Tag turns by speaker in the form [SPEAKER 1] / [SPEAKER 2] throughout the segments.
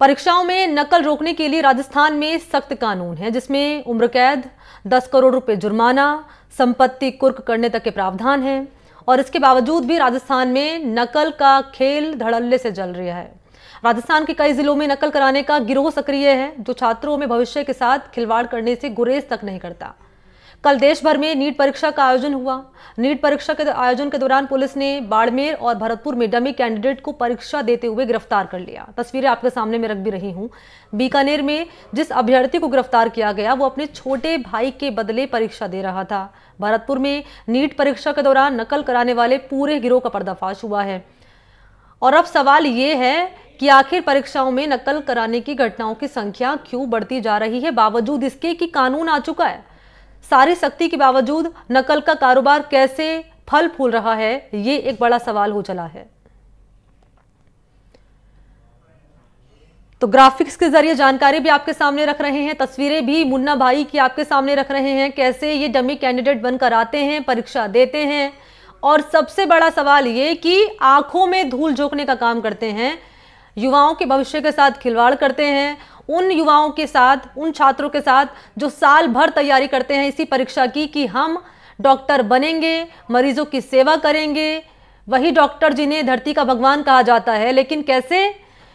[SPEAKER 1] परीक्षाओं में नकल रोकने के लिए राजस्थान में सख्त कानून है, जिसमें उम्र कैद, 10 करोड़ रुपए जुर्माना, संपत्ति कुर्क करने तक के प्रावधान हैं। और इसके बावजूद भी राजस्थान में नकल का खेल धड़ल्ले से चल रहा है। राजस्थान के कई जिलों में नकल कराने का गिरोह सक्रिय है, जो छात्रों में भविष्य के साथ खिलवाड़ करने से गुरेज तक नहीं करता। कल देश भर में नीट परीक्षा का आयोजन हुआ। नीट परीक्षा के आयोजन के दौरान पुलिस ने बाड़मेर और भरतपुर में डमी कैंडिडेट को परीक्षा देते हुए गिरफ्तार कर लिया। तस्वीरें आपके सामने में रख भी रही हूं। बीकानेर में जिस अभ्यर्थी को गिरफ्तार किया गया वो अपने छोटे भाई के बदले परीक्षा दे रहा था। भरतपुर में नीट परीक्षा के दौरान नकल कराने वाले पूरे गिरोह का पर्दाफाश हुआ है। और अब सवाल ये है कि आखिर परीक्षाओं में नकल कराने की घटनाओं की संख्या क्यों बढ़ती जा रही है, बावजूद इसके कि कानून आ चुका है। सारी सख्ती के बावजूद नकल का कारोबार कैसे फल फूल रहा है, ये एक बड़ा सवाल हो चला है। तो ग्राफिक्स के जरिए जानकारी भी आपके सामने रख रहे हैं, तस्वीरें भी मुन्ना भाई की आपके सामने रख रहे हैं, कैसे ये डमी कैंडिडेट बनकर आते हैं, परीक्षा देते हैं और सबसे बड़ा सवाल ये कि आंखों में धूल झोंकने का काम करते हैं, युवाओं के भविष्य के साथ खिलवाड़ करते हैं। उन युवाओं के साथ, उन छात्रों के साथ जो साल भर तैयारी करते हैं इसी परीक्षा की कि हम डॉक्टर बनेंगे, मरीजों की सेवा करेंगे, वही डॉक्टर जिन्हें धरती का भगवान कहा जाता है। लेकिन कैसे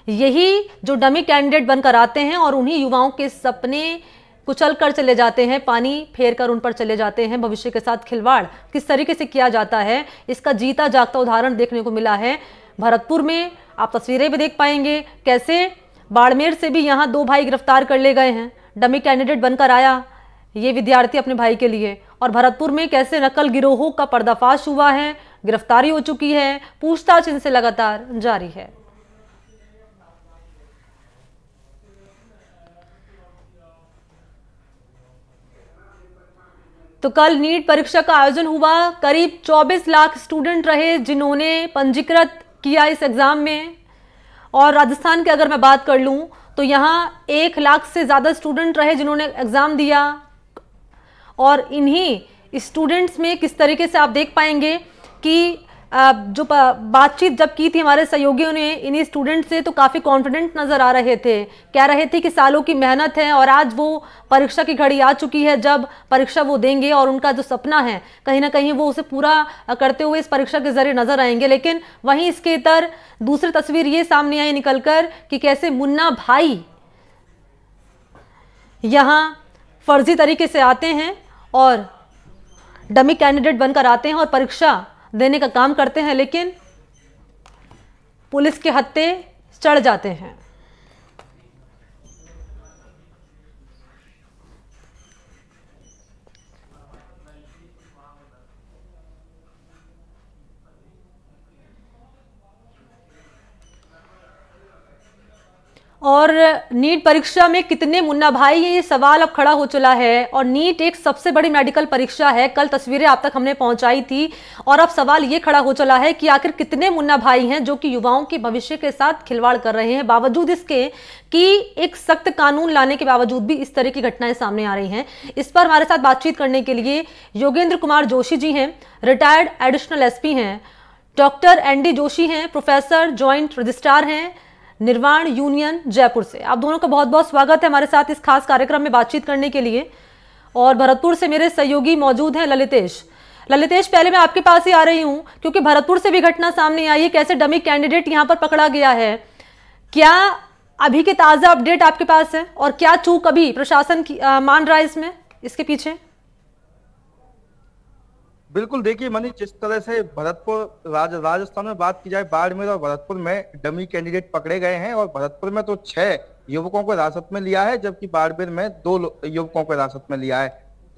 [SPEAKER 1] यही जो डमी कैंडिडेट बनकर आते हैं और उन्हीं युवाओं के सपने कुचल कर चले जाते हैं, पानी फेर कर उन पर चले जाते हैं। भविष्य के साथ खिलवाड़ किस तरीके से किया जाता है, इसका जीता जागता उदाहरण देखने को मिला है भरतपुर में। आप तस्वीरें भी देख पाएंगे कैसे बाड़मेर से भी यहाँ 2 भाई गिरफ्तार कर ले गए हैं। डमी कैंडिडेट बनकर आया ये विद्यार्थी अपने भाई के लिए। और भरतपुर में कैसे नकल गिरोहों का पर्दाफाश हुआ है, गिरफ्तारी हो चुकी है, पूछताछ इनसे लगातार जारी है। तो कल नीट परीक्षा का आयोजन हुआ। करीब 24 लाख स्टूडेंट रहे जिन्होंने पंजीकृत किया इस एग्जाम में। और राजस्थान की अगर मैं बात कर लूं तो यहाँ 1 लाख से ज़्यादा स्टूडेंट रहे जिन्होंने एग्ज़ाम दिया। और इन्हीं स्टूडेंट्स में किस तरीके से आप देख पाएंगे कि जो बातचीत जब की थी हमारे सहयोगियों ने इन्हीं स्टूडेंट से, तो काफ़ी कॉन्फिडेंट नज़र आ रहे थे। कह रहे थे कि सालों की मेहनत है और आज वो परीक्षा की घड़ी आ चुकी है जब परीक्षा वो देंगे और उनका जो सपना है कहीं ना कहीं वो उसे पूरा करते हुए इस परीक्षा के जरिए नजर आएंगे। लेकिन वहीं इसके इतर दूसरी तस्वीर ये सामने आई निकलकर कि कैसे मुन्ना भाई यहाँ फर्जी तरीके से आते हैं और डमी कैंडिडेट बनकर आते हैं और परीक्षा देने का काम करते हैं, लेकिन पुलिस के हत्थे चढ़ जाते हैं। और नीट परीक्षा में कितने मुन्ना भाई हैं, ये सवाल अब खड़ा हो चला है। और नीट एक सबसे बड़ी मेडिकल परीक्षा है। कल तस्वीरें आप तक हमने पहुंचाई थी और अब सवाल ये खड़ा हो चला है कि आखिर कितने मुन्ना भाई हैं जो कि युवाओं के भविष्य के साथ खिलवाड़ कर रहे हैं, बावजूद इसके कि एक सख्त कानून लाने के बावजूद भी इस तरह की घटनाएं सामने आ रही हैं। इस पर हमारे साथ बातचीत करने के लिए योगेंद्र कुमार जोशी जी हैं, रिटायर्ड एडिशनल एसपी हैं, डॉक्टर ND जोशी हैं, प्रोफेसर ज्वाइंट रजिस्ट्रार हैं, निर्वाण यूनियन जयपुर से। आप दोनों का बहुत बहुत स्वागत है हमारे साथ इस खास कार्यक्रम में बातचीत करने के लिए। और भरतपुर से मेरे सहयोगी मौजूद हैं ललितेश। पहले मैं आपके पास ही आ रही हूं क्योंकि भरतपुर से भी घटना सामने आई है, कैसे डमी कैंडिडेट यहां पर पकड़ा गया है। क्या अभी के ताजा अपडेट आपके पास है और क्या चूक अभी प्रशासन की मान रहा है इसमें, इसके पीछे?
[SPEAKER 2] बिल्कुल, देखिए मनी, जिस तरह से भरतपुर राजस्थान में बात की जाए, बाड़मेर और भरतपुर में डमी कैंडिडेट पकड़े गए हैं और भरतपुर में तो 6 युवकों को हिरासत में लिया है, जबकि बाड़मेर में 2 युवकों को हिरासत में लिया है।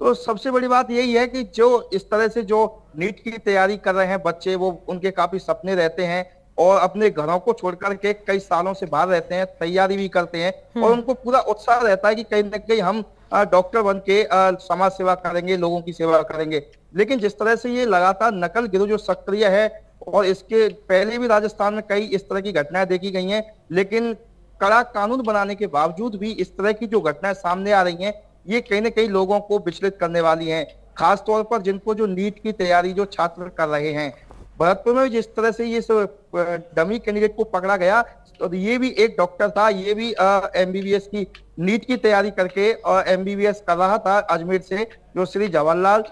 [SPEAKER 2] तो सबसे बड़ी बात यही है कि जो इस तरह से जो नीट की तैयारी कर रहे हैं बच्चे, वो उनके काफी सपने रहते हैं और अपने घरों को छोड़कर के कई सालों से बाहर रहते हैं, तैयारी भी करते हैं और उनको पूरा उत्साह रहता है कि कहीं ना कहीं हम डॉक्टर बन के समाज सेवा करेंगे, लोगों की सेवा करेंगे। लेकिन जिस तरह से ये लगातार नकल गिरोह जो सक्रिय है और इसके पहले भी राजस्थान में कई इस तरह की घटनाएं देखी गई हैं, लेकिन कड़ा कानून बनाने के बावजूद भी इस तरह की जो घटनाएं सामने आ रही हैं, ये कहीं ना कहीं लोगों को विचलित करने वाली हैं, खास तौर पर जिनको जो नीट की तैयारी जो छात्र कर रहे हैं। भरतपुर में जिस तरह से ये डमी कैंडिडेट को पकड़ा गया, तो ये भी एक डॉक्टर था, ये भी एमबीबीएस की नीट की तैयारी करके और एमबीबीएस कर रहा था अजमेर से, जो श्री जवाहरलाल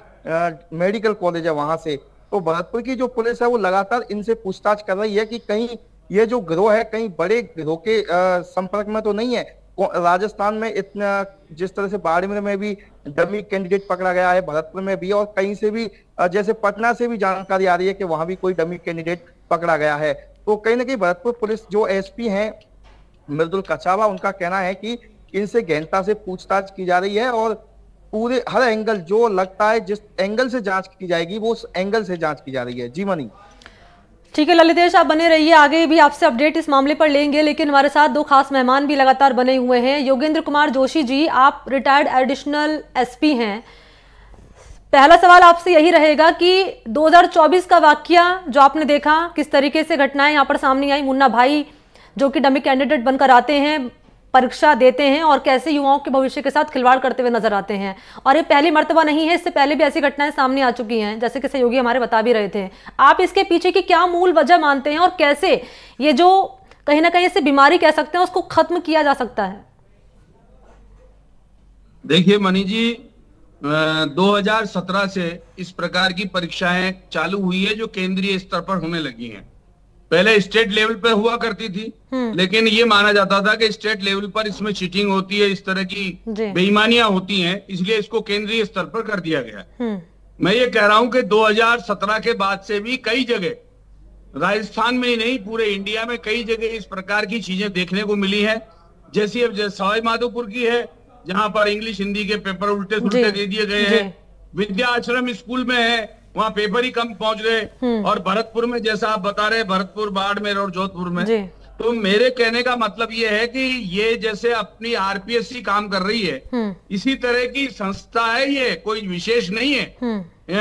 [SPEAKER 2] मेडिकल कॉलेज है वहां से। तो भरतपुर की जो पुलिस है वो लगातार इनसे पूछताछ कर रही है कि कहीं ये जो गिरोह है कहीं बड़े गिरोह के संपर्क में तो नहीं है। राजस्थान में इतना जिस तरह से बाड़मेर में भी डमी कैंडिडेट पकड़ा गया है, भरतपुर में भी, और कहीं से भी जैसे पटना से भी जानकारी आ रही है कि वहां भी कोई डमी कैंडिडेट पकड़ा गया है। तो कहीं ना कहीं भरतपुर पुलिस जो एसपी हैं मृदुल कछावा, उनका कहना है कि इनसे गहनता से पूछताछ की जा रही है और पूरे हर एंगल जो लगता है जिस एंगल से जांच की जाएगी वो उस एंगल से जांच की जा रही है। जी मनी।
[SPEAKER 1] ठीक है ललितेश, आप बने रहिए, आगे भी आपसे अपडेट इस मामले पर लेंगे, लेकिन हमारे साथ दो खास मेहमान भी लगातार बने हुए हैं। योगेंद्र कुमार जोशी जी, आप रिटायर्ड एडिशनल एसपी हैं। पहला सवाल आपसे यही रहेगा कि 2024 का वाकया जो आपने देखा, किस तरीके से घटनाएं यहाँ पर सामने आई, मुन्ना भाई जो कि डमी कैंडिडेट बनकर आते हैं, परीक्षा देते हैं और कैसे युवाओं के भविष्य के साथ खिलवाड़ करते हुए नजर आते हैं। और ये पहली मर्तबा नहीं है, इससे पहले भी ऐसी घटनाएं सामने आ चुकी हैं, जैसे कि सहयोगी हमारे बता भी रहे थे। आप इसके पीछे की क्या मूल वजह मानते हैं और कैसे ये जो कहीं ना कहीं इसे बीमारी कह सकते हैं उसको खत्म किया जा सकता है?
[SPEAKER 3] देखिए मनी जी, 2017 से इस प्रकार की परीक्षाएं चालू हुई है जो केंद्रीय स्तर पर होने लगी हैं। पहले स्टेट लेवल पे हुआ करती थी, लेकिन ये माना जाता था कि स्टेट लेवल पर इसमें चीटिंग होती है, इस तरह की बेईमानियां होती हैं, इसलिए इसको केंद्रीय स्तर पर कर दिया गया। मैं ये कह रहा हूं कि 2017 के बाद से भी कई जगह, राजस्थान में ही नहीं पूरे इंडिया में कई जगह इस प्रकार की चीजें देखने को मिली है। जैसी अब सवाई माधोपुर की है, जहां पर इंग्लिश हिंदी के पेपर उल्टे सुल्टे दे दिए गए हैं। विद्या आश्रम स्कूल में है, वहाँ पेपर ही कम पहुंच गए। और भरतपुर में जैसा आप बता रहे, भरतपुर, बाड़मेर और जोधपुर में, तो मेरे कहने का मतलब ये है कि ये जैसे अपनी आरपीएससी काम कर रही है, इसी तरह की संस्था है, ये कोई विशेष नहीं है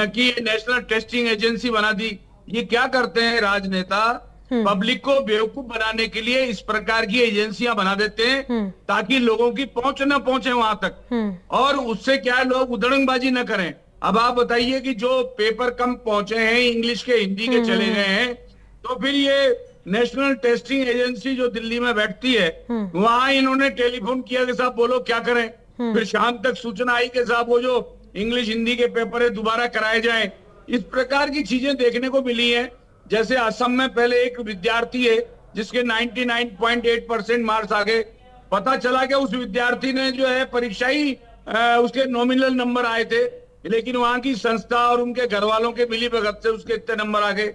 [SPEAKER 3] कि ये नेशनल टेस्टिंग एजेंसी बना दी। ये क्या करते हैं राजनेता, पब्लिक को बेवकूफ बनाने के लिए इस प्रकार की एजेंसियां बना देते हैं ताकि लोगों की पहुंच न पहुंचे वहां तक, और उससे क्या है, लोग उधड़ंगबाजी न करें। अब आप बताइए कि जो पेपर कम पहुंचे हैं, इंग्लिश के, हिंदी के चले गए हैं, तो फिर ये नेशनल टेस्टिंग एजेंसी जो दिल्ली में बैठती है, वहां इन्होंने टेलीफोन किया कि साहब बोलो क्या करें। फिर शाम तक सूचना आई कि साहब वो जो इंग्लिश हिंदी के पेपर है दोबारा कराए जाएं। इस प्रकार की चीजें देखने को मिली है। जैसे असम में पहले एक विद्यार्थी है जिसके 99.8% मार्क्स आ गए, पता चला कि उस विद्यार्थी ने जो है परीक्षा ही उसके नॉमिनल नंबर आए थे, लेकिन वहां की संस्था और उनके घर वालों के मिलीभगत से उसके इतने नंबर आ गए।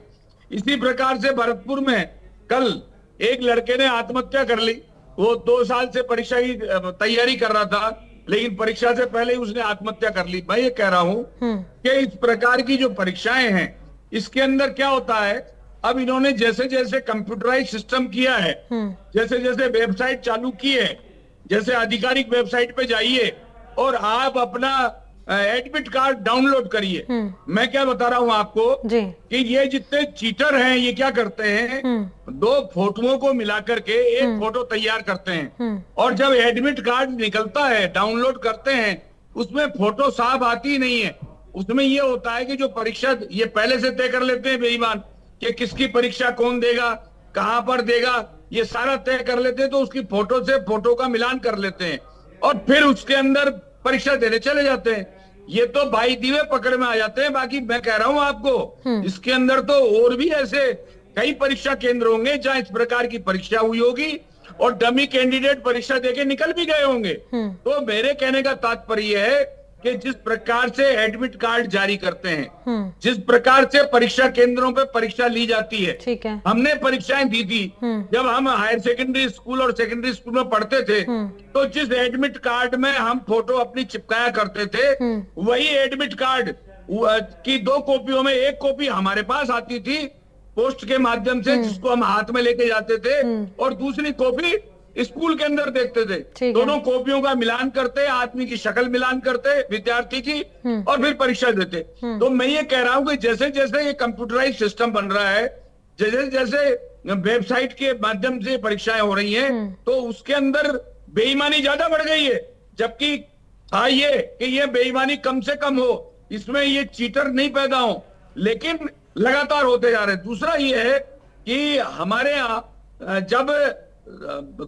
[SPEAKER 3] इसी प्रकार से भरतपुर में कल एक लड़के ने आत्महत्या कर ली। वो 2 साल से परीक्षा की तैयारी कर रहा था, लेकिन परीक्षा से पहले ही उसने आत्महत्या कर ली। मैं ये कह रहा हूं कि इस प्रकार की जो परीक्षाएं हैं, इसके अंदर क्या होता है, अब इन्होंने जैसे जैसे कंप्यूटराइज सिस्टम किया है, जैसे जैसे वेबसाइट चालू की है, जैसे आधिकारिक वेबसाइट पे जाइए और आप अपना एडमिट कार्ड डाउनलोड करिए। मैं क्या बता रहा हूं आपको कि ये जितने चीटर हैं ये क्या करते हैं, 2 फोटोओं को मिलाकर के एक फोटो तैयार करते हैं, और जब एडमिट कार्ड निकलता है, डाउनलोड करते हैं, उसमें फोटो साफ आती ही नहीं है। उसमें ये होता है कि जो परीक्षा ये पहले से तय कर लेते हैं बेईमान कि किसकी परीक्षा कौन देगा, कहां पर देगा, ये सारा तय कर लेते हैं। तो उसकी फोटो से फोटो का मिलान कर लेते हैं और फिर उसके अंदर परीक्षा देने चले जाते हैं। ये तो भाई दीवे पकड़ में आ जाते हैं। बाकी मैं कह रहा हूं आपको, इसके अंदर तो और भी ऐसे कई परीक्षा केंद्र होंगे जहां इस प्रकार की परीक्षा हुई होगी और डमी कैंडिडेट परीक्षा देके निकल भी गए होंगे। तो मेरे कहने का तात्पर्य है कि जिस प्रकार से एडमिट कार्ड जारी करते हैं, जिस प्रकार से परीक्षा केंद्रों पे परीक्षा ली जाती है,
[SPEAKER 1] ठीक है,
[SPEAKER 3] हमने परीक्षाएं दी थी जब हम हायर सेकेंडरी स्कूल और सेकेंडरी स्कूल में पढ़ते थे। तो जिस एडमिट कार्ड में हम फोटो अपनी चिपकाया करते थे, वही एडमिट कार्ड की 2 कॉपियों में एक कॉपी हमारे पास आती थी पोस्ट के माध्यम से, जिसको हम हाथ में लेके जाते थे, और दूसरी कॉपी स्कूल के अंदर देखते थे। दोनों कॉपियों का मिलान करते, आदमी की शक्ल मिलान करते, विद्यार्थी की, और फिर परीक्षा देते। तो मैं ये कह रहा हूं कि जैसे जैसे ये कंप्यूटराइज सिस्टम बन रहा है, जैसे जैसे वेबसाइट के माध्यम से परीक्षाएं हो रही हैं, तो उसके अंदर बेईमानी ज्यादा बढ़ गई है। जबकि ये कि ये बेईमानी कम से कम हो, इसमें ये चीटर नहीं पैदा हो, लेकिन लगातार होते जा रहे हैं। दूसरा ये है कि हमारे यहाँ जब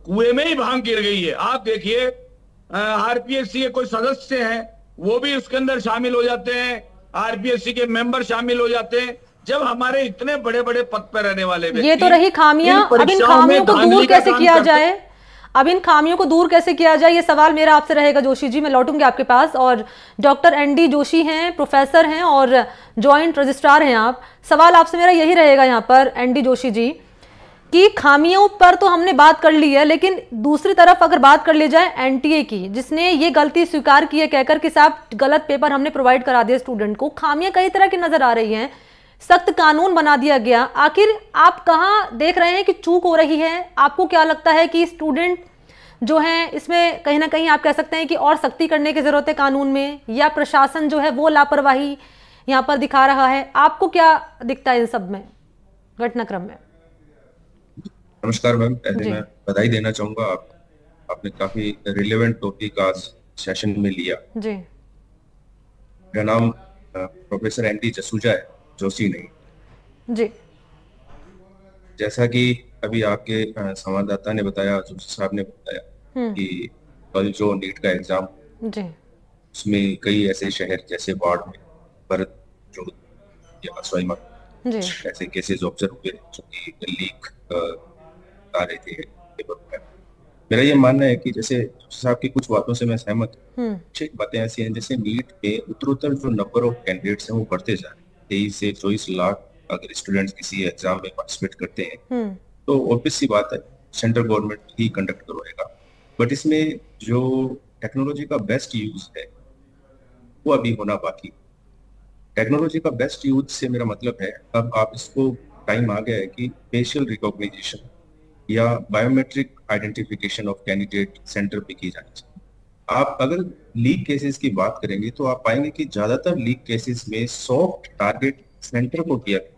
[SPEAKER 3] कुएं में ही भांग गिर गई है, आप देखिए आरपीएससी के कोई सदस्य हैं वो भी उसके अंदर शामिल हो जाते हैं, आरपीएससी के मेंबर शामिल हो जाते हैं। जब हमारे इतने बड़े बड़े पद पर रहने वाले
[SPEAKER 1] ये तो रही खामियां, अब इन खामियों को दूर कैसे किया जाए, अब इन खामियों को दूर कैसे किया जाए, ये सवाल मेरा आपसे रहेगा जोशी जी। मैं लौटूंगी आपके पास। और डॉक्टर एनडी जोशी हैं, प्रोफेसर हैं और जॉइंट रजिस्ट्रार हैं आप। सवाल आपसे मेरा यही रहेगा यहाँ पर एनडी जोशी जी कि खामियों पर तो हमने बात कर ली है, लेकिन दूसरी तरफ अगर बात कर ली जाए एनटीए की, जिसने ये गलती स्वीकार की है कहकर कि साहब गलत पेपर हमने प्रोवाइड करा दिया स्टूडेंट को, खामियां कई तरह की नजर आ रही हैं, सख्त कानून बना दिया गया, आखिर आप कहां देख रहे हैं कि चूक हो रही है? आपको क्या लगता है कि स्टूडेंट जो है इसमें कहीं ना कहीं आप कह सकते हैं कि और सख्ती करने की जरूरत है कानून में, या प्रशासन जो है वो लापरवाही यहां पर दिखा रहा है? आपको क्या दिखता है इन सब में, घटनाक्रम में?
[SPEAKER 4] नमस्कार मैम, पहले मैं बधाई देना चाहूंगा। आपने काफी रिलेवेंट टॉपिक आज सेशन में लिया जी। मेरा नाम प्रोफेसर एनडी जसूजा है, जोशी नहीं जी। जैसा कि अभी आपके संवाददाता ने बताया, जोशी साहब ने बताया कि कल जो नीट का एग्जाम जी, उसमें कई ऐसे शहर जैसे वार्ड में भरत जो या सवाई ऐसे केसेस ऑब्जर्व हुए जो कि लीक आ रहे थे पेपर में। मेरा ये मानना है कि जैसे साहब की कुछ बातों से मैं सहमत हूँ। कुछ बातें ऐसी हैं जैसे नीट पे उत्तरोत्तर जो नंबर ऑफ कैंडिडेट्स हैं वो बढ़ते जा रहे हैं। 23 से 24 लाख अगर स्टूडेंट्स किसी एग्जाम में पार्टिसिपेट करते हैं तो ऑब्वियस सी बात है सेंट्रल गवर्नमेंट ही कंडक्ट करवाएगा। बट इसमें जो टेक्नोलॉजी का बेस्ट यूज है वो अभी होना बाकी। टेक्नोलॉजी का बेस्ट यूज से मेरा मतलब है अब आप इसको टाइम आ गया है कि फेशियल रिकॉग्निशन या biometric identification of candidate centre पे की जानी चाहिए। आप अगर लीक केसेस की बात करेंगे तो आप पाएंगे कि ज्यादातर लीक केसेस में सॉफ्ट टारगेट सेंटर को किया गया।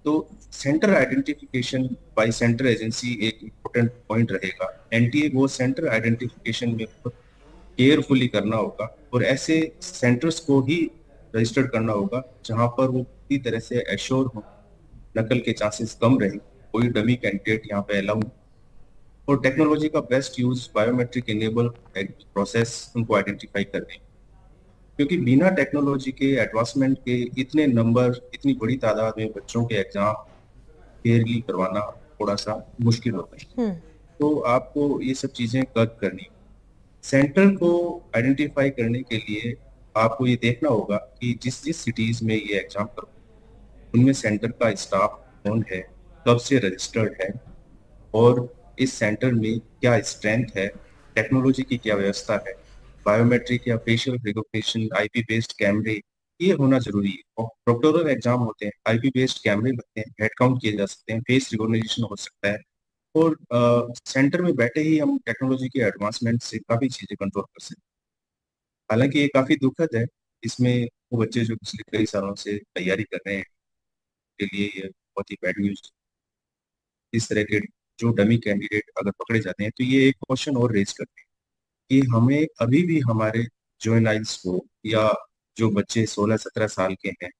[SPEAKER 4] तो centre identification bye centre agency एक इम्पोर्टेंट पॉइंट रहेगा। एनटीए वो सेंटर आइडेंटिफिकेशन में केयरफुली करना होगा और ऐसे सेंटर्स को ही रजिस्टर्ड करना होगा जहां पर वो पूरी तरह से एश्योर हो, नकल के चांसेस कम रहे, कोई डमी कैंडिडेट यहाँ पे अलाउ। और टेक्नोलॉजी का best use biometric enable process उनको आइडेंटिफाई करने, क्योंकि बिना टेक्नोलॉजी के एडवांसमेंट के इतने नंबर, इतनी बड़ी तादाद में बच्चों के एग्जाम फेयरली करवाना थोड़ा सा मुश्किल होता है। तो आपको ये सब चीजें कट करनी। सेंटर को आइडेंटिफाई करने के लिए आपको ये देखना होगा कि जिस जिस सिटीज में ये एग्जाम करो उनमें सेंटर का स्टाफ कौन है, कब से रजिस्टर्ड है और इस सेंटर में क्या स्ट्रेंथ है, टेक्नोलॉजी की क्या व्यवस्था है, बायोमेट्रिक या फेशियल रिकॉग्निशन, आईपी बेस्ड कैमरे, ये होना जरूरी है। और प्रोक्टोरल एग्जाम होते हैं, आईपी बेस्ड कैमरे लगते हैं, हेड काउंट किए जा सकते हैं, फेस रिकॉग्निशन हो सकता है और सेंटर में बैठे ही हम टेक्नोलॉजी के एडवांसमेंट से काफी चीजें कंट्रोल कर सकते हैं। हालांकि ये काफी दुखद है, इसमें वो बच्चे जो पिछले कई सालों से तैयारी कर रहे हैं के लिए ये बहुत ही बैड न्यूज। इस तरह के जो डमी कैंडिडेट अगर पकड़े जाते हैं तो ये एक क्वेश्चन और रेज करते हैं कि हमें अभी भी हमारे जुवेनाइल्स को या जो बच्चे 16-17 साल के हैं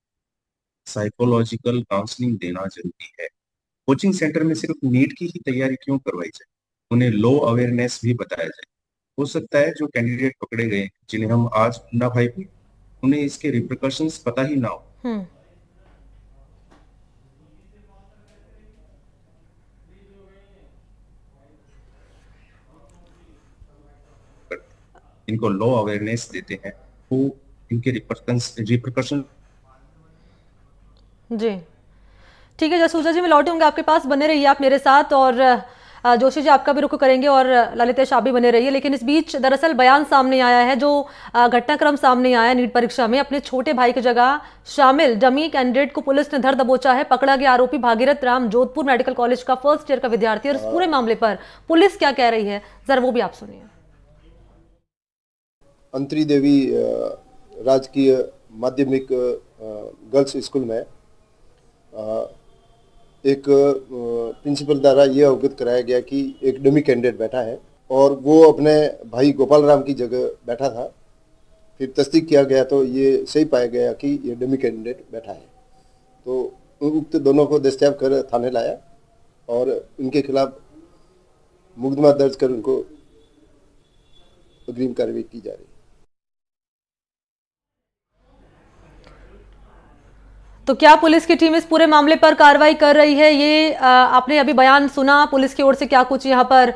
[SPEAKER 4] साइकोलॉजिकल काउंसलिंग देना जरूरी है। कोचिंग सेंटर में सिर्फ नीट की ही तैयारी क्यों करवाई जाए, उन्हें लो अवेयरनेस भी बताया जाए। हो सकता है जो कैंडिडेट पकड़े गए जिन्हें हम आज मुन्ना भाई बोले, उन्हें इसके रिप्रिकॉशंस पता ही ना हो। इनको लो अवेयरनेस देते हैं वो इनके रिपरकशन।
[SPEAKER 1] जी ठीक है जसूजा जी, मैं लौटूंगा आपके पास, बने रहिए आप मेरे साथ और जोशी जी आपका भी रुख करेंगे और ललितेश आप भी बने रहिए। लेकिन इस बीच दरअसल बयान सामने आया है, जो घटनाक्रम सामने आया नीट परीक्षा में अपने छोटे भाई की जगह शामिल डमी कैंडिडेट को पुलिस ने धर दबोचा है। पकड़ा गया आरोपी भागीरथ राम जोधपुर मेडिकल कॉलेज का फर्स्ट ईयर का विद्यार्थी। और इस पूरे मामले पर पुलिस क्या कह रही है जरा वो भी आप सुनिए।
[SPEAKER 5] अंतरी देवी राजकीय माध्यमिक गर्ल्स स्कूल में एक प्रिंसिपल द्वारा यह अवगत कराया गया कि एक डमी कैंडिडेट बैठा है और वो अपने भाई गोपाल राम की जगह बैठा था। फिर तस्दीक किया गया तो ये सही पाया गया कि ये डमी कैंडिडेट बैठा है। तो उक्त दोनों को दस्तयाब कर थाने लाया और उनके खिलाफ मुकदमा दर्ज कर उनको अग्रिम कार्रवाई की जा रही है।
[SPEAKER 1] तो क्या पुलिस की टीम इस पूरे मामले पर कार्रवाई कर रही है? ये आपने अभी बयान सुना पुलिस की ओर से क्या कुछ यहाँ पर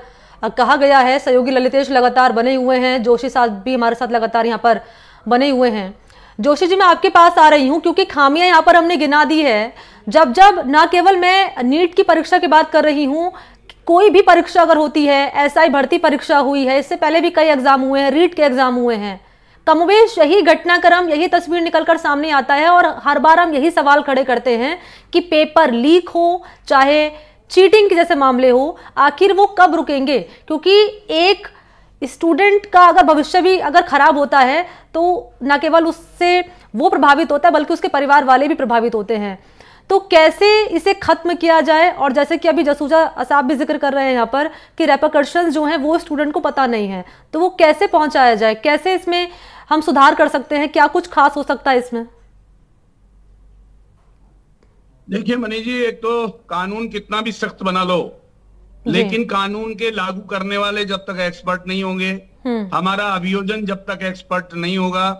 [SPEAKER 1] कहा गया है। सहयोगी ललितेश लगातार बने हुए हैं, जोशी साहब भी हमारे साथ लगातार यहाँ पर बने हुए हैं। जोशी जी, मैं आपके पास आ रही हूँ क्योंकि खामियां यहाँ पर हमने गिना दी है। जब जब ना केवल मैं नीट की परीक्षा की बात कर रही हूँ, कोई भी परीक्षा अगर होती है, एसआई भर्ती परीक्षा हुई है, इससे पहले भी कई एग्जाम हुए हैं, रीट के एग्जाम हुए हैं, कमोबेश यही घटनाक्रम, यही तस्वीर निकलकर सामने आता है और हर बार हम यही सवाल खड़े करते हैं कि पेपर लीक हो, चाहे चीटिंग के जैसे मामले हो, आखिर वो कब रुकेंगे? क्योंकि एक स्टूडेंट का अगर भविष्य भी अगर खराब होता है तो न केवल उससे वो प्रभावित होता है बल्कि उसके परिवार वाले भी प्रभावित होते हैं। तो कैसे इसे खत्म किया जाए? और जैसे कि अभी जसूजा साहब भी जिक्र कर रहे हैं यहाँ पर कि रेपरकशंस जो हैं वो स्टूडेंट को पता नहीं है, तो वो कैसे पहुंचाया जाए, कैसे इसमें हम सुधार कर सकते हैं, क्या कुछ खास हो सकता है इसमें?
[SPEAKER 3] देखिए मनीष जी, एक तो कानून कितना भी सख्त बना लो, लेकिन कानून के लागू करने वाले जब तक एक्सपर्ट नहीं होंगे, हमारा अभियोजन जब तक एक्सपर्ट नहीं होगा,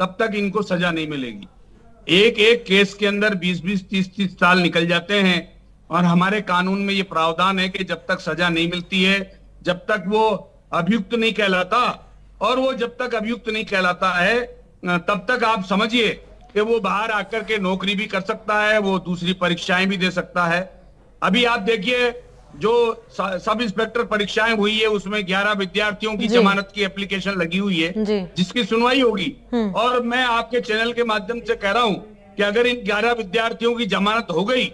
[SPEAKER 3] तब तक इनको सजा नहीं मिलेगी। एक एक केस के अंदर 20-20, 30-30 साल निकल जाते हैं और हमारे कानून में ये प्रावधान है कि जब तक सजा नहीं मिलती है, जब तक वो अभियुक्त नहीं कहलाता, और वो जब तक अभियुक्त नहीं कहलाता है तब तक आप समझिए कि वो बाहर आकर के नौकरी भी कर सकता है, वो दूसरी परीक्षाएं भी दे सकता है। अभी आप देखिए जो सब इंस्पेक्टर परीक्षाएं हुई है उसमें 11 विद्यार्थियों की जमानत की एप्लीकेशन लगी हुई है जिसकी सुनवाई होगी, और मैं आपके चैनल के माध्यम से कह रहा हूं कि अगर इन 11 विद्यार्थियों की जमानत हो गई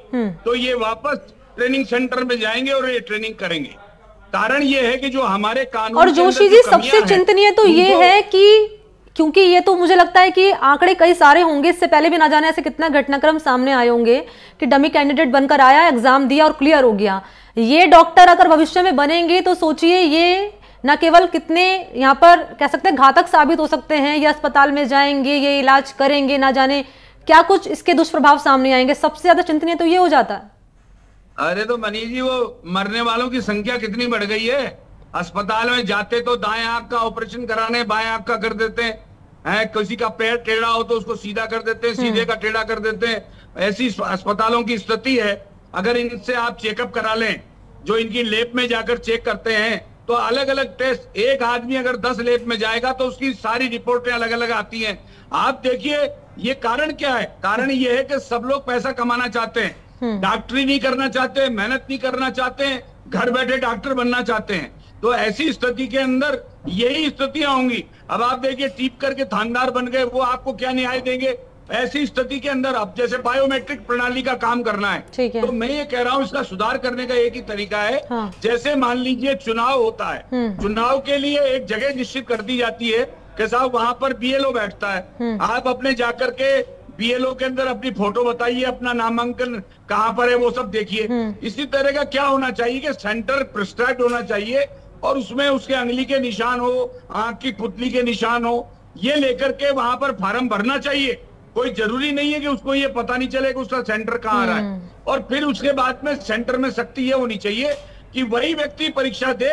[SPEAKER 3] तो ये वापस ट्रेनिंग सेंटर में जाएंगे और ये ट्रेनिंग करेंगे। कारण ये है कि जो हमारे कानून,
[SPEAKER 1] और जोशी जी सबसे चिंतनीय तो ये है कि क्योंकि ये तो मुझे लगता है कि आंकड़े कई सारे होंगे, इससे पहले भी ना जाने ऐसे कितना घटनाक्रम सामने आए होंगे कि डमी कैंडिडेट बनकर आया, एग्जाम दिया और क्लियर हो गया। ये डॉक्टर अगर भविष्य में बनेंगे तो सोचिए ये न केवल कितने यहाँ पर कह सकते हैं घातक साबित हो सकते हैं, ये अस्पताल में जाएंगे, ये इलाज करेंगे, ना जाने क्या कुछ इसके दुष्प्रभाव सामने आएंगे। सबसे ज्यादा चिंतनीय तो ये हो जाता है।
[SPEAKER 3] अरे तो मनीष जी, वो मरने वालों की संख्या कितनी बढ़ गई है। अस्पताल में जाते तो दाएं आंख का ऑपरेशन कराने बाएं आंख का कर देते हैं, किसी का पैर टेढ़ा हो तो उसको सीधा कर देते हैं, सीधे का टेढ़ा कर देते हैं। ऐसी अस्पतालों की स्थिति है। अगर इनसे आप चेकअप करा लें, जो इनकी लैब में जाकर चेक करते हैं, तो अलग अलग टेस्ट, एक आदमी अगर 10 लैब में जाएगा तो उसकी सारी रिपोर्टें अलग अलग आती हैं। आप देखिए ये कारण क्या है? कारण ये है कि सब लोग पैसा कमाना चाहते हैं, डॉक्टरी नहीं करना चाहते, मेहनत नहीं करना चाहते हैं, घर बैठे डॉक्टर बनना चाहते हैं। तो ऐसी स्थिति के अंदर यही स्थितियां होंगी। अब आप देखिए टीप करके थानेदार बन गए, वो आपको क्या न्याय देंगे? ऐसी स्थिति के अंदर अब जैसे बायोमेट्रिक प्रणाली का काम करना है, तो मैं ये कह रहा हूँ इसका सुधार करने का एक ही तरीका है। जैसे मान लीजिए चुनाव होता है, चुनाव के लिए एक जगह निश्चित कर दी जाती है कि साहब वहां पर बीएलओ बैठता है, आप अपने जाकर के बीएलओ के अंदर अपनी फोटो बताइए, अपना नामांकन कहाँ पर है वो सब देखिए। इसी तरह का क्या होना चाहिए कि सेंटर प्रिस्क्राइब्ड होना चाहिए और उसमें उसके अंगुली के निशान हो, आंख की पुतली के निशान हो, ये लेकर के वहां पर फार्म भरना चाहिए। कोई जरूरी नहीं है कि उसको ये पता नहीं चले कि उसका सेंटर कहाँ आ रहा है। और फिर उसके बाद में सेंटर में सख्ती ये होनी चाहिए कि वही व्यक्ति परीक्षा दे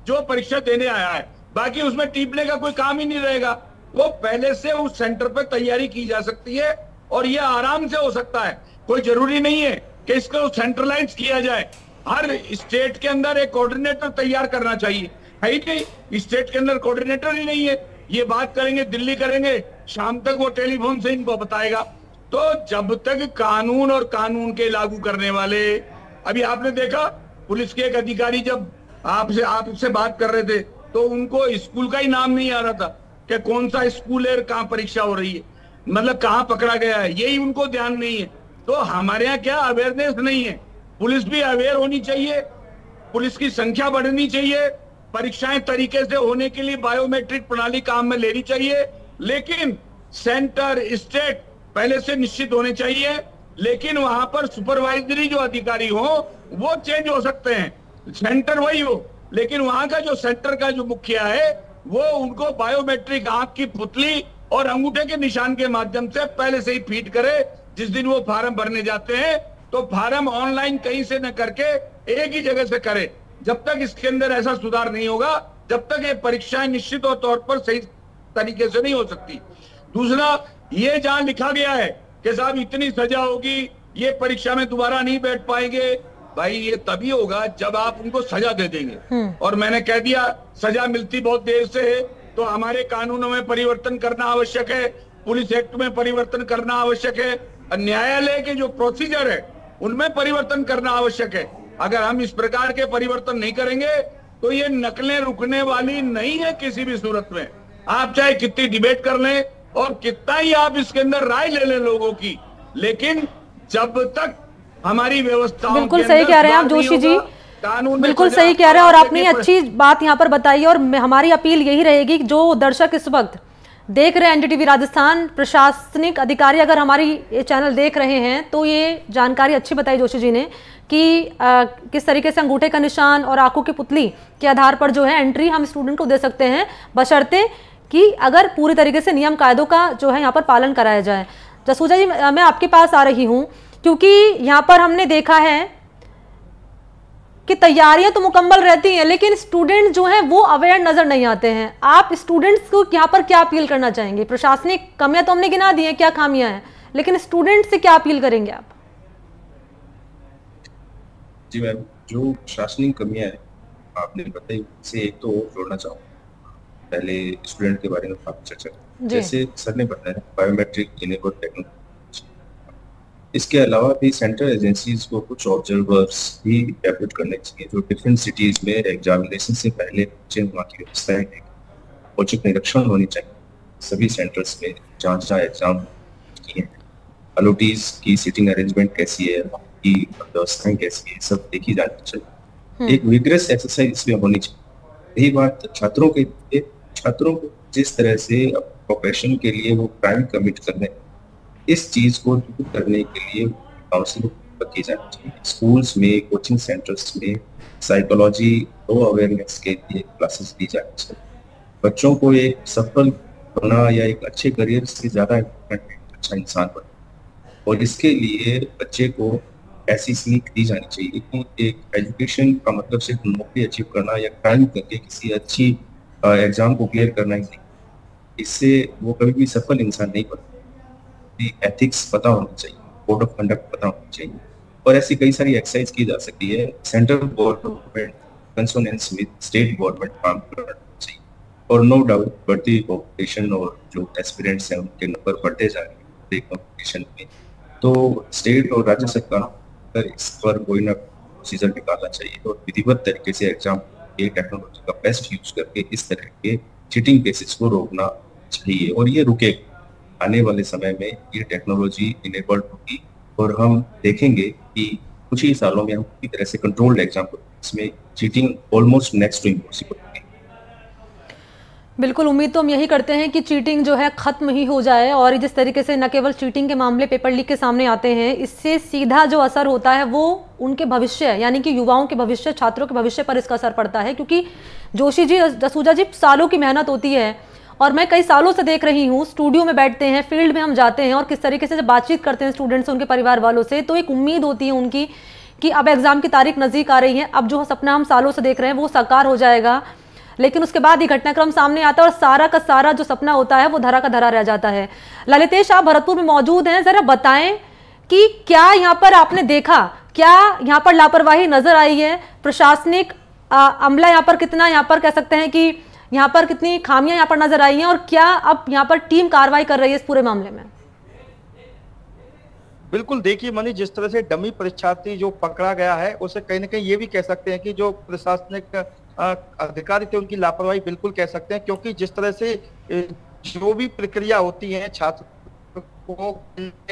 [SPEAKER 3] जो परीक्षा देने आया है, बाकी उसमें टीपने का कोई काम ही नहीं रहेगा। वो पहले से उस सेंटर पर तैयारी की जा सकती है और ये आराम से हो सकता है। कोई जरूरी नहीं है कि इसको सेंट्रलाइज किया जाए। हर स्टेट के अंदर एक कोऑर्डिनेटर तैयार करना चाहिए, है ही नहीं। स्टेट के अंदर कोऑर्डिनेटर ही नहीं है। ये बात करेंगे, दिल्ली करेंगे, शाम तक वो टेलीफोन से इनको बताएगा। तो जब तक कानून और कानून के लागू करने वाले, अभी आपने देखा पुलिस के एक अधिकारी जब आपसे बात कर रहे थे तो उनको स्कूल का ही नाम नहीं आ रहा था कि कौन सा स्कूल है, कहाँ परीक्षा हो रही है, मतलब कहाँ पकड़ा गया है, यही उनको ध्यान नहीं है। तो हमारे यहाँ क्या अवेयरनेस नहीं है। पुलिस भी अवेयर होनी चाहिए, पुलिस की संख्या बढ़नी चाहिए, परीक्षाएं तरीके से होने के लिए बायोमेट्रिक प्रणाली काम में लेनी चाहिए। लेकिन सेंटर स्टेट पहले से निश्चित होने चाहिए, लेकिन वहां पर सुपरवाइजरी जो अधिकारी हो वो चेंज हो सकते हैं, सेंटर वही हो, लेकिन वहां का जो सेंटर का जो मुखिया है वो उनको बायोमेट्रिक आंख की पुतली और अंगूठे के निशान के माध्यम से पहले से ही फीड करे जिस दिन वो फार्म भरने जाते हैं तो फार्म ऑनलाइन कहीं से न करके एक ही जगह से करें। जब तक इसके अंदर ऐसा सुधार नहीं होगा, जब तक ये परीक्षाएं निश्चित तौर पर सही तरीके से नहीं हो सकती। दूसरा, ये जहां लिखा गया है कि साहब इतनी सजा होगी, ये परीक्षा में दोबारा नहीं बैठ पाएंगे, भाई ये तभी होगा जब आप उनको सजा दे देंगे। और मैंने कह दिया सजा मिलती बहुत देर से है, तो हमारे कानूनों में परिवर्तन करना आवश्यक है, पुलिस एक्ट में परिवर्तन करना आवश्यक है, न्यायालय के जो प्रोसीजर है उनमें परिवर्तन करना आवश्यक है। अगर हम इस प्रकार के परिवर्तन नहीं करेंगे तो ये नकलें रुकने वाली नहीं है किसी भी सूरत में। आप चाहे कितनी डिबेट कर लें और कितना ही आप इसके अंदर राय ले लें लोगों की, लेकिन जब तक हमारी व्यवस्था,
[SPEAKER 1] बिल्कुल सही कह रहे हैं आप जोशी जी, कानून बिल्कुल सही कह रहे हैं। और आपने अच्छी बात यहाँ पर बताई, और हमारी अपील यही रहेगी जो दर्शक इस वक्त देख रहे हैं एनडीटीवी राजस्थान, प्रशासनिक अधिकारी अगर हमारी ये चैनल देख रहे हैं तो ये जानकारी अच्छी बताई जोशी जी ने कि किस तरीके से अंगूठे का निशान और आंखों की पुतली के आधार पर जो है एंट्री हम स्टूडेंट को दे सकते हैं, बशर्ते कि अगर पूरी तरीके से नियम कायदों का जो है यहाँ पर पालन कराया जाए। जसूजा जी, मैं आपके पास आ रही हूँ क्योंकि यहाँ पर हमने देखा है कि तैयारियां तो मुकम्मल रहती हैं लेकिन स्टूडेंट जो हैं वो अवेयर नजर नहीं आते हैं। आप स्टूडेंट्स को यहाँ पर क्या अपील करना चाहेंगे? प्रशासनिक कमियां तो हमने गिना दी हैं, क्या खामियां हैं, लेकिन स्टूडेंट से क्या अपील करेंगे आप?
[SPEAKER 4] जी मैम, जो प्रशासनिक कमियां हैं आपने बताई, से एक तो जोड़ना चाहूँगा। पहले स्टूडेंट के बारे में काफी चर्चा, जैसे सर ने बताया बायोमेट्रिक इनेबल्ड टेक्नोलॉजी, इसके अलावा भी सेंट्रल एजेंसीज को कुछ ऑब्जर्वर्स भी डेवलप करने चाहिए जो डिफरेंट सिटीज में एग्जामिनेशन से पहले वहाँ की व्यवस्थाएं हैं, औचक निरीक्षण होनी चाहिए सभी सेंटर्स में जहाँ एग्जाम की हैं, अलॉटीज की सीटिंग अरेंजमेंट कैसी है, की व्यवस्थाएं कैसी है, सब देखी जानी चाहिए। एक विग्रेस एक्सरसाइज इसमें होनी चाहिए। यही बात छात्रों के लिए, छात्रों को जिस तरह से प्रोफेशन के लिए वो टाइम कमिट करने, इस चीज को दूर करने के लिए काउंसलिंग की जानी चाहिए। स्कूल्स में, कोचिंग सेंटर्स में साइकोलॉजी अवेयरनेस के लिए क्लासेस दी जानी चाहिए। बच्चों को एक सफल होना या एक अच्छे करियर से ज्यादा इम्पोर्टेंट है अच्छा इंसान बनना, और इसके लिए बच्चे को ऐसी सीख दी जानी चाहिए कि एक एजुकेशन का मतलब सिर्फ नौकरी अचीव करना या क्राइम करके किसी अच्छी एग्जाम को क्लियर करना ही नहीं, इससे वो कभी भी सफल इंसान नहीं बनता। एथिक्स पता होना चाहिए, कोड ऑफ कंडक्ट पता होना चाहिए, और ऐसी कई सारी एक्सरसाइज की जा सकती है। Central government consonance with state government काम करना चाहिए, और नो डाउट बढ़ती पॉपुलेशन और जो एस्पिरेंट्स हैं उनके नंबर बढ़ते जा रहे हैं कॉम्पिटिशन में, तो स्टेट और राज्य सरकार इस पर कोई ना प्रोसीजर निकालना चाहिए और विधिवत तरीके से एग्जाम के टेक्नोलॉजी का बेस्ट यूज करके इस तरह के चीटिंग केसेस को रोकना चाहिए, और ये रुकेगा। आने वाले समय में ये टेक्नोलॉजी इनेबल्ड होगी और हम देखेंगे कि कुछ ही सालों में हम पूरी तरह से कंट्रोल्ड एग्जाम को, इसमें cheating almost next to impossible होगी।
[SPEAKER 1] बिल्कुल, उम्मीद तो हम यही करते हैं कि चीटिंग जो है खत्म ही हो जाए, और जिस तरीके से न केवल चीटिंग के मामले पेपर लीक के सामने आते हैं, इससे सीधा जो असर होता है वो उनके भविष्य यानी कि युवाओं के भविष्य, छात्रों के भविष्य पर इसका असर पड़ता है। क्योंकि जोशी जी, जसूजा जी, सालों की मेहनत होती है और मैं कई सालों से देख रही हूँ, स्टूडियो में बैठते हैं, फील्ड में हम जाते हैं और किस तरीके से जब बातचीत करते हैं स्टूडेंट्स से, उनके परिवार वालों से, तो एक उम्मीद होती है उनकी कि अब एग्जाम की तारीख नज़दीक आ रही है, अब जो सपना हम सालों से देख रहे हैं वो साकार हो जाएगा। लेकिन उसके बाद ही घटनाक्रम सामने आता है और सारा का सारा जो सपना होता है वो धरा का धरा रह जाता है। ललितेश, आप भरतपुर में मौजूद हैं, जरा बताएं कि क्या यहाँ पर आपने देखा, क्या यहाँ पर लापरवाही नजर आई है, प्रशासनिक अमला यहाँ पर कितना, यहाँ पर कह सकते हैं कि यहाँ पर कितनी खामियां यहाँ पर नजर आई हैं, और क्या अब यहाँ पर टीम कार्रवाई कर रही है इस पूरे मामले में?
[SPEAKER 2] बिल्कुल, देखिए मनी, जिस तरह से डमी परीक्षार्थी जो पकड़ा गया है उसे कहीं ना कहीं ये भी कह सकते हैं कि जो प्रशासनिक अधिकारी थे उनकी लापरवाही बिल्कुल कह सकते हैं, क्योंकि जिस तरह से जो भी प्रक्रिया होती है छात्र को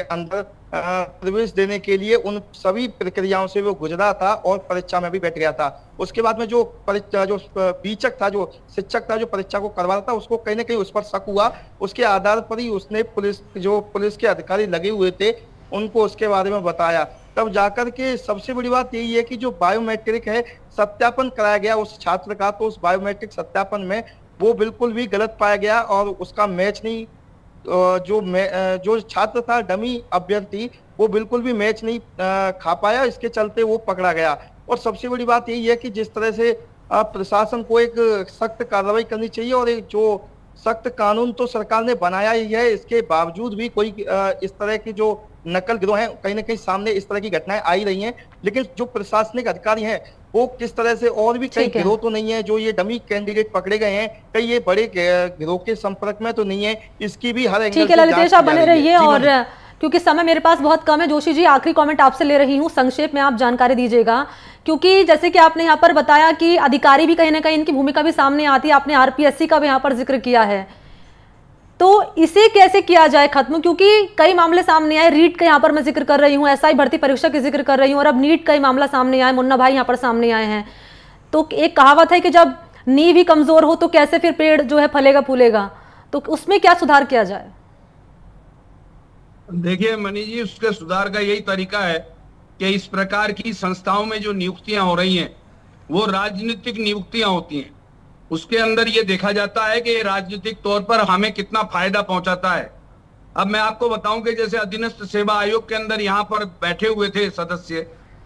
[SPEAKER 2] अंदर प्रवेश देने के लिए, उन सभी प्रक्रियाओं से वो गुजरा था और परीक्षा में भी बैठ गया था। उसके बाद में जो बीचक था, जो शिक्षक था, जो परीक्षा को करवा रहा था, उसको कहीं ना कहीं उस पर शक हुआ। उसके आधार पर ही उसने पुलिस के अधिकारी लगे हुए थे उनको उसके बारे में बताया। तब जाकर के सबसे बड़ी बात यही है कि जो बायोमेट्रिक है सत्यापन कराया गया उस छात्र का, तो उस बायोमेट्रिक सत्यापन में वो बिल्कुल भी गलत पाया गया और उसका मैच नहीं जो छात्र था, डमी अभ्यर्थी, वो बिल्कुल भी मैच नहीं खा पाया, इसके चलते वो पकड़ा गया। और सबसे बड़ी बात यही है कि जिस तरह से प्रशासन को एक सख्त कार्रवाई करनी चाहिए, और एक जो सख्त कानून तो सरकार ने बनाया ही है, इसके बावजूद भी कोई इस तरह की जो नकल गिरोह हैं, कहीं ना कहीं सामने इस तरह की घटनाएं आई रही हैं। लेकिन जो प्रशासनिक अधिकारी हैं वो किस तरह से, और भी कई गिरोह तो नहीं है जो ये डमी कैंडिडेट पकड़े गए हैं, कई ये बड़े गिरोह के संपर्क में तो नहीं है, इसकी भी हर एंगल से
[SPEAKER 1] ठीक है ललितेश, आप बने रहिए। और क्योंकि समय मेरे पास बहुत कम है, जोशी जी आखिरी कमेंट आपसे ले रही हूँ, संक्षेप में आप जानकारी दीजिएगा, क्योंकि जैसे कि आपने यहाँ पर बताया कि अधिकारी भी कहीं ना कहीं इनकी भूमिका भी सामने आती है, आपने आरपीएससी का भी यहाँ पर जिक्र किया है, तो इसे कैसे किया जाए खत्म? क्योंकि कई मामले सामने आए, रीट का यहाँ पर मैं जिक्र कर रही हूँ, एसआई भर्ती परीक्षा की जिक्र कर रही हूँ, और अब नीट का ही मामला सामने आया, मुन्ना भाई यहाँ पर सामने आए हैं। तो एक कहावत है कि जब नींव ही कमजोर हो तो कैसे फिर पेड़ जो है फलेगा फूलेगा, तो उसमें क्या सुधार किया जाए?
[SPEAKER 3] देखिए मनी जी, उसके सुधार का यही तरीका है कि इस प्रकार की संस्थाओं में जो नियुक्तियां हो रही हैं वो राजनीतिक नियुक्तियां होती हैं। उसके अंदर ये देखा जाता है कि राजनीतिक तौर पर हमें कितना फायदा पहुंचाता है। अब मैं आपको बताऊं कि जैसे अधीनस्थ सेवा आयोग के अंदर यहाँ पर बैठे हुए थे सदस्य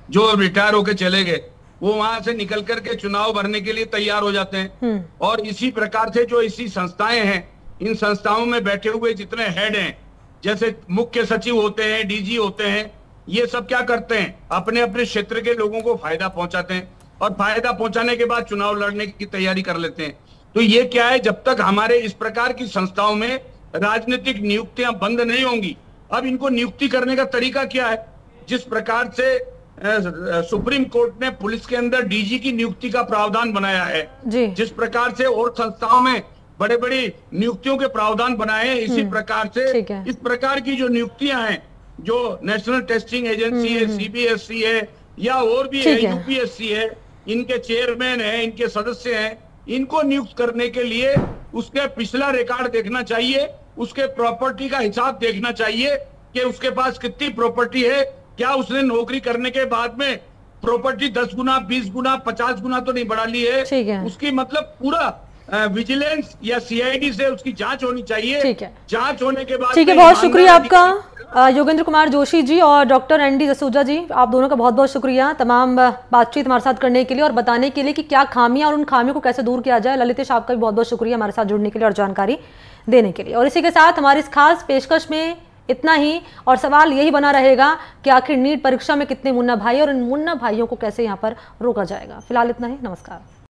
[SPEAKER 3] जो रिटायर होकर चले गए, वो वहां से निकल करके चुनाव भरने के लिए तैयार हो जाते हैं। और इसी प्रकार से जो इसी संस्थाएं हैं, इन संस्थाओं में बैठे हुए जितने हेड हैं, जैसे मुख्य सचिव होते हैं, डीजी होते हैं, ये सब क्या करते हैं, अपने अपने क्षेत्र के लोगों को फायदा पहुंचाते हैं, और फायदा पहुंचाने के बाद चुनाव लड़ने की तैयारी कर लेते हैं। तो ये क्या है, जब तक हमारे इस प्रकार की संस्थाओं में राजनीतिक नियुक्तियां बंद नहीं होंगी। अब इनको नियुक्ति करने का तरीका क्या है, जिस प्रकार से सुप्रीम कोर्ट ने पुलिस के अंदर डीजी की नियुक्ति का प्रावधान बनाया है, जिस प्रकार से और संस्थाओं में बड़े बड़ी नियुक्तियों के प्रावधान बनाए हैं, इसी प्रकार से इस प्रकार की जो नियुक्तियां हैं, जो नेशनल टेस्टिंग एजेंसी है, सीबीएसई है, या और भी है, यूपीएससी है, इनके चेयरमैन है, इनके सदस्य हैं, इनको नियुक्त करने के लिए उसके पिछला रिकॉर्ड देखना चाहिए, उसके प्रॉपर्टी का हिसाब देखना चाहिए कि उसके पास कितनी प्रॉपर्टी है, क्या उसने नौकरी करने के बाद में प्रॉपर्टी 10 गुना, 20 गुना, 50 गुना तो नहीं बढ़ा ली है। उसकी मतलब पूरा विजिलेंस या सीआईडी से उसकी जांच होनी चाहिए। जांच होने के बाद,
[SPEAKER 1] ठीक है, बहुत शुक्रिया आपका योगेंद्र कुमार जोशी जी और डॉक्टर एनडी जसूजा जी, आप दोनों का बहुत बहुत शुक्रिया तमाम बातचीत हमारे साथ करने के लिए और बताने के लिए कि क्या खामियां और उन खामियों को कैसे दूर किया जाए। ललितेश, आपका भी बहुत बहुत शुक्रिया हमारे साथ जुड़ने के लिए और जानकारी देने के लिए। और इसी के साथ हमारी इस खास पेशकश में इतना ही, और सवाल यही बना रहेगा कि आखिर नीट परीक्षा में कितने मुन्ना भाई और इन मुन्ना भाइयों को कैसे यहाँ पर रोका जाएगा। फिलहाल इतना ही, नमस्कार।